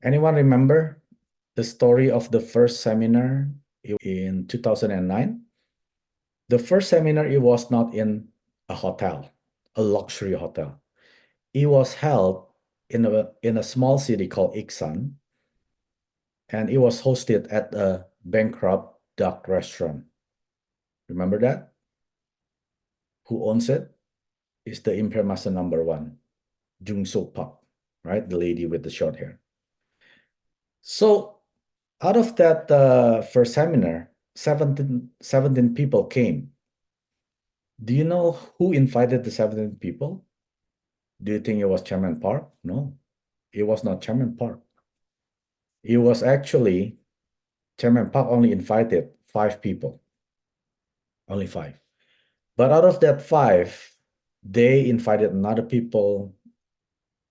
Anyone remember the story of the first seminar in 2009? The first seminar, it was not in a hotel, a luxury hotel. It was held in a small city called Iksan, and it was hosted at a bankrupt duck restaurant. Remember that? Who owns it? It's the Imperial Master number one, Jung So Pak, right? The lady with the short hair. So out of that first seminar, 17 people came. Do you know who invited the 17 people? Do you think it was Chairman Park? No, it was not Chairman Park. It was actually Chairman Park only invited 5 people, only 5. But out of that 5, they invited another people,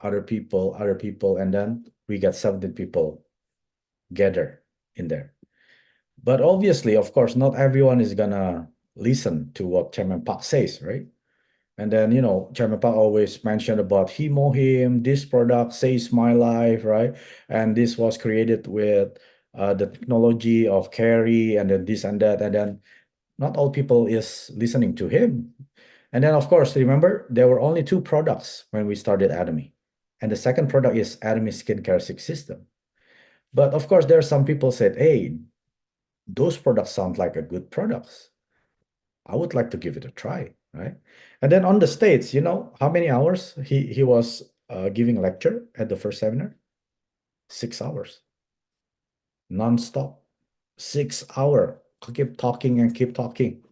other people, other people, and then we got 17 people gather in there. But obviously, of course, not everyone is gonna listen to what Chairman Park says, right? And then, Chairman Park always mentioned about him, this product saves my life, right? And this was created with the technology of carry and then this and that. And then not all people is listening to him. And then, of course, remember, there were only 2 products when we started Atomy. And the second product is Atomy Skincare 6 System. But of course, there are some people said, hey, those products sound like a good products. I would like to give it a try, right? And then on the States, how many hours he was giving a lecture at the first seminar? 6 hours, non-stop, 6 hour. Keep talking and keep talking.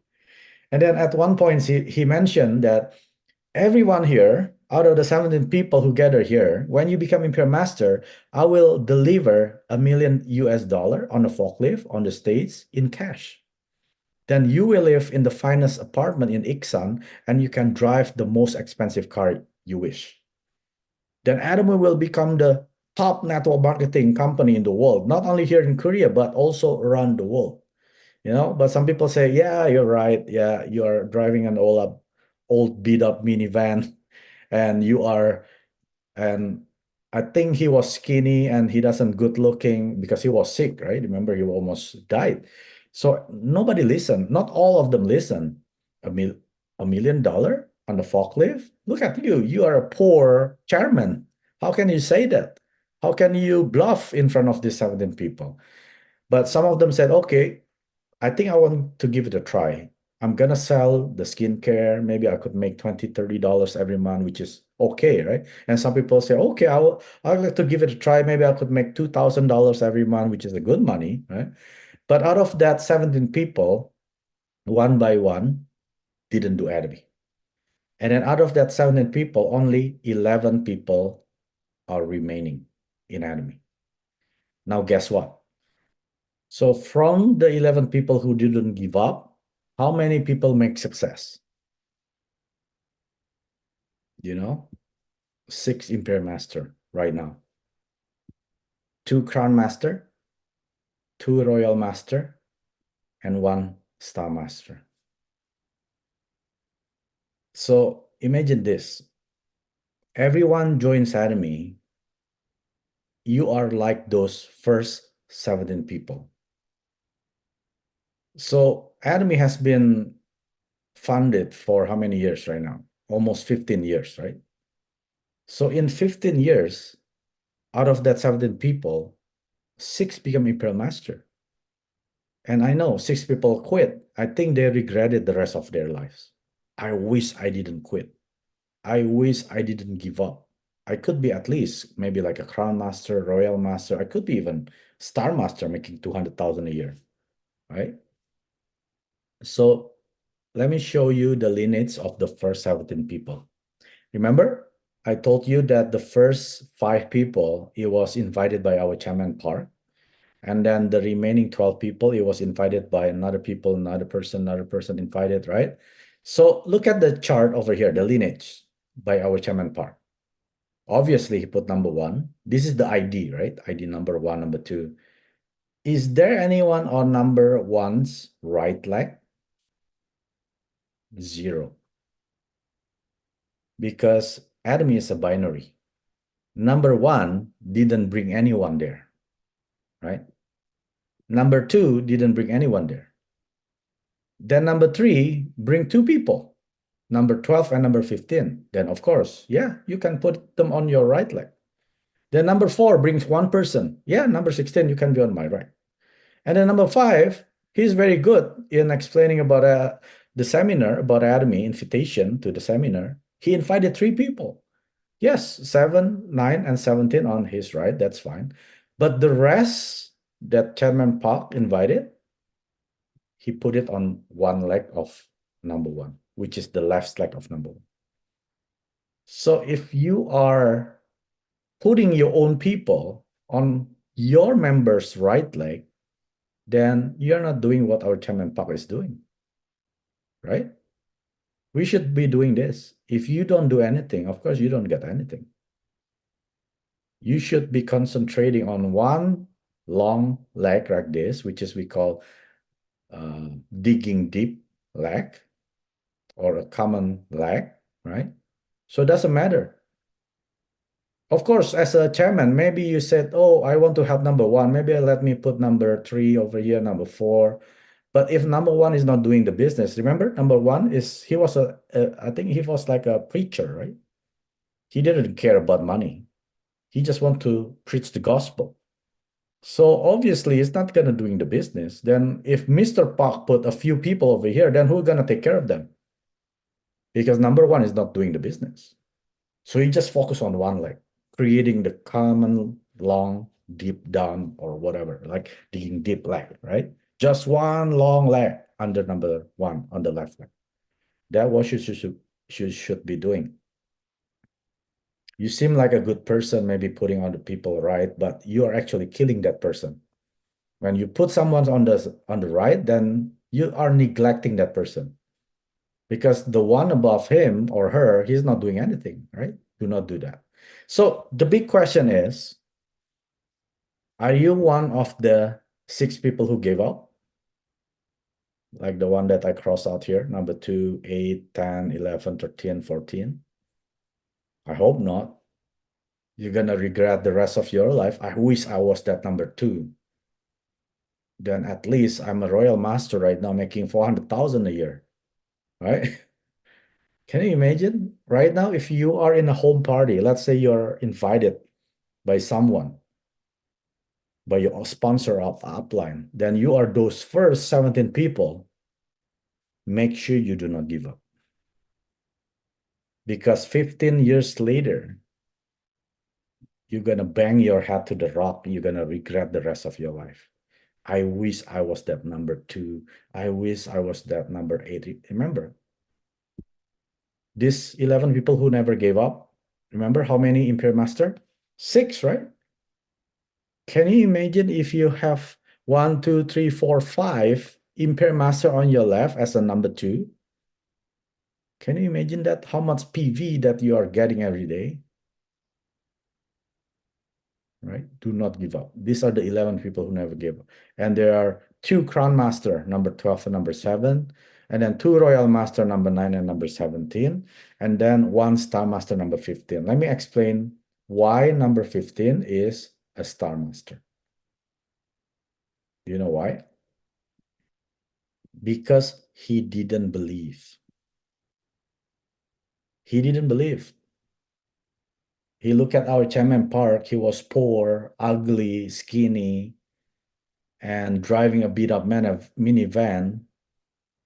And then at one point, he mentioned that everyone here, out of the 17 people who gather here, when you become Imperial Master, I will deliver $1 million on a forklift on the States in cash. Then you will live in the finest apartment in Iksan, and you can drive the most expensive car you wish. Then Atomy will become the top network marketing company in the world, not only here in Korea, but also around the world. But some people say, yeah, you're right. Yeah, you are driving an old beat up minivan, and and I think he was skinny and he doesn't good looking because he was sick, right? Remember, he almost died. So nobody listened. Not all of them listened. $1 million on the forklift? Look at you. You are a poor chairman. How can you say that? How can you bluff in front of these 17 people? But some of them said, okay, I think I want to give it a try. I'm gonna sell the skincare. Maybe I could make $20-$30 every month, which is okay, right? And some people say, okay, I'd like to give it a try. Maybe I could make $2,000 every month, which is a good money, right? But out of that 17 people, one by one, didn't do Atomy. And then out of that 17 people, only 11 people are remaining in Atomy. Now, guess what? So from the 11 people who didn't give up, how many people make success? 6 Imperial Master right now. 2 Crown Master, 2 Royal Master, and 1 Star Master. So imagine this. Everyone joins Atomy. You are like those first 17 people. So Atomy has been funded for how many years right now? Almost 15 years, right? So in 15 years, out of that 17 people, 6 become Imperial Master. And I know 6 people quit. I think they regretted the rest of their lives. I wish I didn't quit. I wish I didn't give up. I could be at least maybe like a Crown Master, Royal Master. I could be even Star Master making 200,000 a year, right? So let me show you the lineage of the first 17 people. Remember, I told you that the first 5 people, it was invited by our Chairman Park. And then the remaining 12 people, it was invited by another person invited, right? So look at the chart over here, the lineage by our Chairman Park. Obviously, he put number 1. This is the ID, right? ID number 1, number 2. Is there anyone on number 1's right leg? 0. Because Atomy is a binary. Number one didn't bring anyone there, right? Number two didn't bring anyone there. Then number three, bring two people, number 12 and number 15. Then, of course, yeah, you can put them on your right leg. Then number four brings one person. Yeah, number 16, you can be on my right. And then number five, he's very good in explaining about the seminar, about Atomy, invitation to the seminar. He invited three people. Yes, 7, 9, and 17 on his right. That's fine. But the rest that Chairman Park invited, he put it on one leg of number one, which is the left leg of number one. So if you are putting your own people on your member's right leg, then you're not doing what our Chairman Park is doing, right? We should be doing this. If you don't do anything, of course, you don't get anything. You should be concentrating on one long leg like this, which is we call digging deep leg or a common leg, right? So it doesn't matter. Of course, as a chairman, maybe you said, oh, I want to help number one. Maybe let me put number three over here, number four. But if number one is not doing the business, remember, number one is, he was I think he was like a preacher, right? He didn't care about money. He just want to preach the gospel. So obviously he's not gonna doing the business. Then if Mr. Park put a few people over here, then who's gonna take care of them? Because number one is not doing the business. So he just focus on one leg, creating the common long deep down or whatever, like digging deep leg, right? Just one long leg under number one on the left leg. That's what you should be doing. You seem like a good person, maybe putting on the people right, but you are actually killing that person. When you put someone on the right, then you are neglecting that person because the one above him or her, he's not doing anything, right? Do not do that. So the big question is, are you one of the 6 people who gave up? Like the one that I crossed out here, number 2, 8, 10, 11, 13, 14. I hope not. You're gonna regret the rest of your life. I wish I was that number 2. Then at least I'm a royal master right now making 400,000 a year, right? Can you imagine right now if you are in a home party, let's say you're invited by someone, by your sponsor of upline, then you are those first 17 people. Make sure you do not give up. Because 15 years later, you're gonna bang your head to the rock. You're gonna regret the rest of your life. I wish I was that number 2. I wish I was that number 8. Remember, these 11 people who never gave up, remember how many Imperial Master? 6, right? Can you imagine if you have 1, 2, 3, 4, 5 Imperial Master on your left as a number 2? Can you imagine that? How much PV that you are getting every day? Right? Do not give up. These are the 11 people who never gave up. And there are 2 Crown Master, number 12 and number 7. And then 2 Royal Master, number 9 and number 17. And then 1 Star Master, number 15. Let me explain why number 15 is a Star Master. Do you know why? Because he didn't believe. He didn't believe. He looked at our Chairman Park. He was poor, ugly, skinny, and driving a beat-up minivan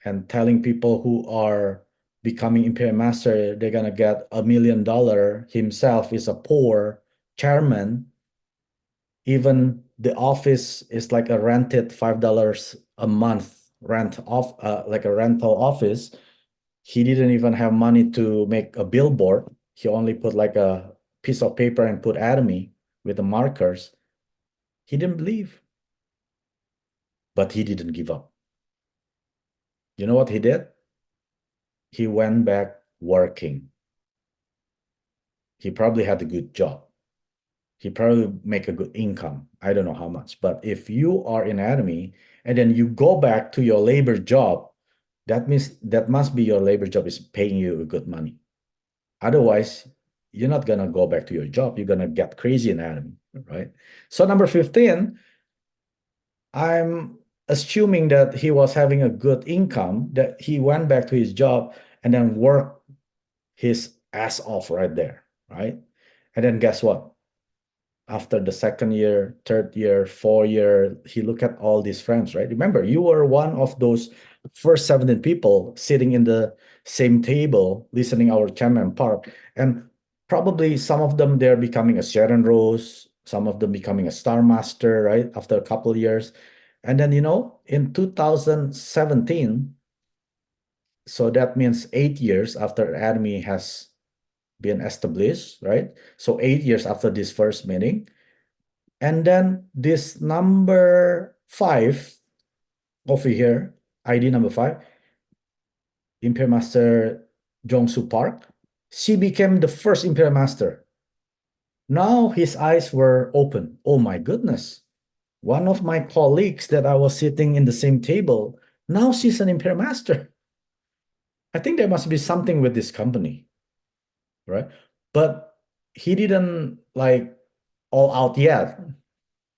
and telling people who are becoming Imperial Master, they're gonna get $1 million. Himself is a poor chairman. Even the office is like a rented $5 a month rent off, like a rental office. He didn't even have money to make a billboard. He only put like a piece of paper and put Atomy with the markers. He didn't believe, but he didn't give up. You know what he did? He went back working. He probably had a good job. He probably make a good income. I don't know how much, but if you are in Atomy and then you go back to your labor job, that means that must be your labor job is paying you good money. Otherwise, you're not gonna go back to your job. You're gonna get crazy in Atomy, right? So number 15, I'm assuming that he was having a good income, that he went back to his job and then worked his ass off right there, right? And then guess what? After the second year, third year, 4 year, he looked at all these friends, right? Remember, you were one of those first 17 people sitting in the same table, listening our chairman Park, and probably some of them they're becoming a Sharon Rose, some of them becoming a Star Master, right? After a couple of years. And then, in 2017, so that means 8 years after Atomy has been established, right? So 8 years after this first meeting, and then this number 5 over here, ID number 5, Imperial Master Jongsu Park, she became the first Imperial Master. Now his eyes were open. Oh my goodness. One of my colleagues that I was sitting in the same table, now she's an Imperial Master. I think there must be something with this company, right? But he didn't like all out yet.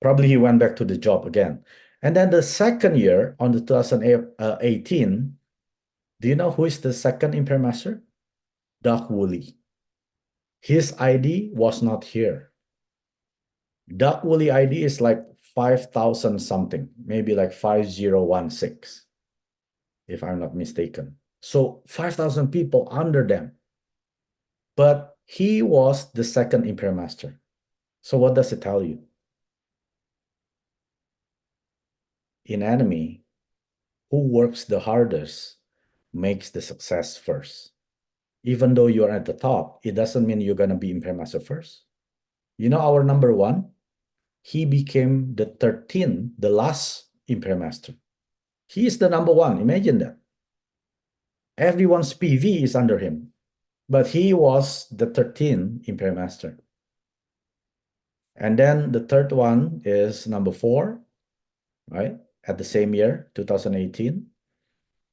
Probably he went back to the job again. And then the second year, on the 2018, do you know who is the second Imperial Master? Doc Woolley. His ID was not here. Doc Woolley ID is like 5,000 something, maybe like 5016, if I'm not mistaken. So 5,000 people under them. But he was the second Imperial Master. So what does it tell you? In Atomy, who works the hardest makes the success first. Even though you're at the top, it doesn't mean you're going to be Imperial Master first. Our number 1, he became the 13th, the last Imperial Master. He is the number 1. Imagine that. Everyone's PV is under him, but he was the 13th Imperial Master. And then the third one is number 4, right? At the same year, 2018.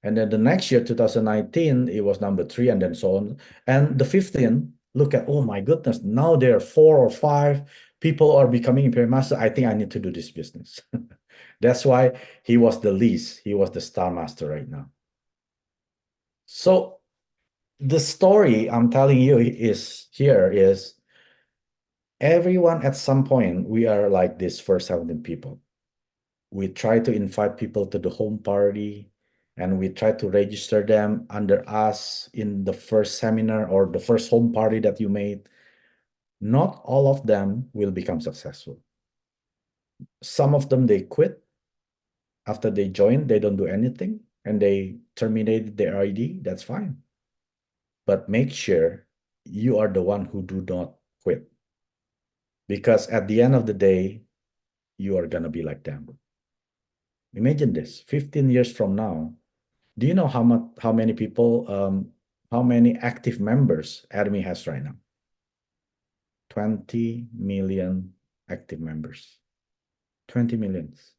And then the next year, 2019, it was number 3, and then so on. And the 15, look at, oh my goodness, now there are 4 or 5 people are becoming Imperial Master. I think I need to do this business. That's why he was the least. He was the Star Master right now. So the story I'm telling you is everyone at some point, we are like this first 17 people. We try to invite people to the home party, and we try to register them under us in the first seminar or the first home party that you made. Not all of them will become successful. Some of them, they quit. After they join, they don't do anything and they terminate their ID. That's fine. But make sure you are the one who do not quit. Because at the end of the day, you are going to be like them. Imagine this, 15 years from now, do you know how many people, how many active members Atomy has right now? 20 million active members. 20 millions.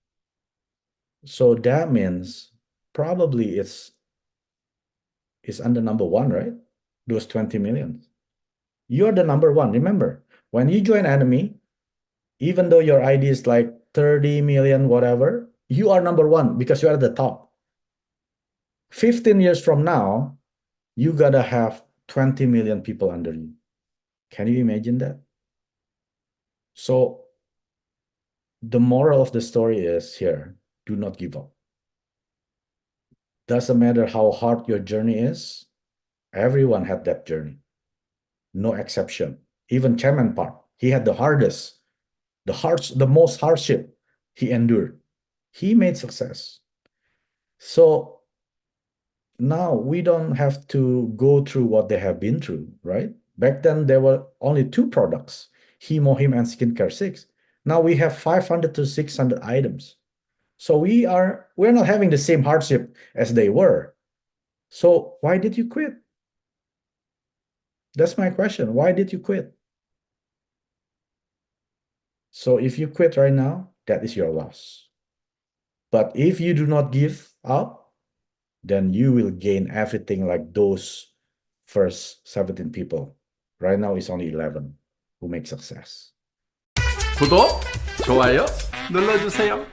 So that means probably it's under number 1, right? Those 20 million. You're the number 1. Remember, when you join Atomy, even though your ID is like 30 million, whatever, you are number 1 because you are at the top. 15 years from now, you gotta have 20 million people under you. Can you imagine that? So the moral of the story is here, do not give up. Doesn't matter how hard your journey is, everyone had that journey. No exception. Even Chairman Park, he had the most hardship he endured. He made success. So now we don't have to go through what they have been through, right? Back then, there were only 2 products, Hemohim and Skincare 6. Now we have 500 to 600 items. So we're not having the same hardship as they were. So why did you quit? That's my question. Why did you quit? So if you quit right now, that is your loss. But if you do not give up, then you will gain everything like those first 17 people. Right now, it's only 11 who make success. 구독, 좋아요 눌러주세요.